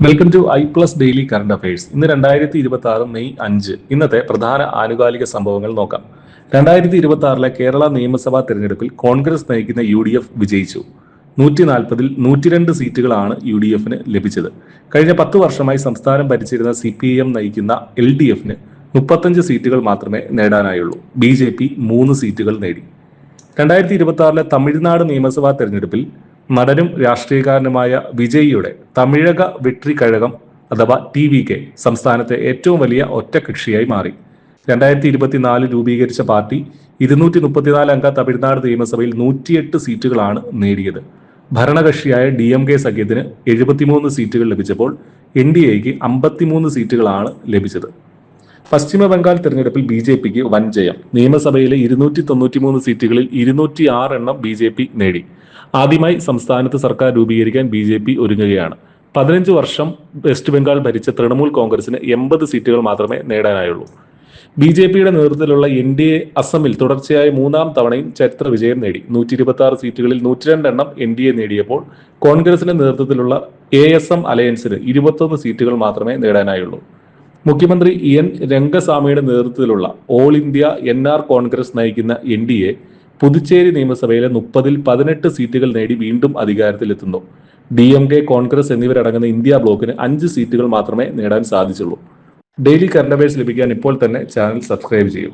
Welcome to ഐ+ daily current affairs. ഇന്ന് 2026 May 5. ഇന്നത്തെ പ്രധാന ആനുകാലിക സംഭവങ്ങൾ നോക്കാം. 2026 കേരള നിയമസഭാ തെരഞ്ഞെടുപ്പിൽ കോൺഗ്രസ് നയിക്കുന്ന UDF വിജയിച്ചു. 140-ൽ 102 സീറ്റുകളാണ് UDFന് ലഭിച്ചത്. കഴിഞ്ഞ 10 വർഷമായി സംസ്ഥാനം ഭരിച്ചിരുന്ന CPIM നയിക്കുന്ന LDFന് 35 സീറ്റുകൾ മാത്രമേ നേടാനായുള്ളൂ. BJP 3 സീറ്റുകൾ നേടി. 2026 തമിഴ്നാട് നിയമസഭാ തെരഞ്ഞെടുപ്പിൽ നടനും രാഷ്ട്രീയക്കാരനുമായ വിജയിയുടെ തമിഴക വെട്രി കഴകം അഥവാ TVK സംസ്ഥാനത്തെ ഏറ്റവും വലിയ ഒറ്റകക്ഷിയായി മാറി. 2024 രൂപീകരിച്ച പാർട്ടി 234 അംഗ തമിഴ്നാട് നിയമസഭയിൽ 108 സീറ്റുകളാണ് നേടിയത്. ഭരണകക്ഷിയായ DMK സഖ്യത്തിന് 73 സീറ്റുകൾ ലഭിച്ചപ്പോൾ NDAക്ക് 53 സീറ്റുകളാണ് ലഭിച്ചത്. പശ്ചിമ ബംഗാൾ തെരഞ്ഞെടുപ്പിൽ BJPക്ക് വൻ ജയം. നിയമസഭയിലെ 293 സീറ്റുകളിൽ 206 എണ്ണം BJP നേടി. ആദ്യമായി സംസ്ഥാനത്ത് സർക്കാർ രൂപീകരിക്കാൻ BJP ഒരുങ്ങുകയാണ്. 15 വർഷം വെസ്റ്റ് ബംഗാൾ ഭരിച്ച തൃണമൂൽ കോൺഗ്രസിന് 80 സീറ്റുകൾ മാത്രമേ നേടാനായുള്ളൂ. BJPയുടെ നേതൃത്വത്തിലുള്ള NDA അസമിൽ തുടർച്ചയായ 3-ാം തവണയും ചരിത്ര വിജയം നേടി. 126 സീറ്റുകളിൽ 102 എണ്ണം NDA നേടിയപ്പോൾ കോൺഗ്രസിന്റെ നേതൃത്വത്തിലുള്ള ASM അലയൻസിന് 21 സീറ്റുകൾ മാത്രമേ നേടാനായുള്ളൂ. മുഖ്യമന്ത്രി EN രംഗസ്വാമിയുടെ നേതൃത്വത്തിലുള്ള ഓൾ ഇന്ത്യ NR കോൺഗ്രസ് നയിക്കുന്ന NDA പുതുച്ചേരി നിയമസഭയിലെ 30-ൽ 18 സീറ്റുകൾ നേടി വീണ്ടും അധികാരത്തിലെത്തുന്നു. DMK, കോൺഗ്രസ് എന്നിവരടങ്ങുന്ന ഇന്ത്യ ബ്ലോക്കിന് 5 സീറ്റുകൾ മാത്രമേ നേടാൻ സാധിച്ചുള്ളൂ. ഡെയിലി കറണ്ട് അഫയേഴ്സ് ലഭിക്കാൻ ഇപ്പോൾ തന്നെ ചാനൽ സബ്സ്ക്രൈബ് ചെയ്യൂ.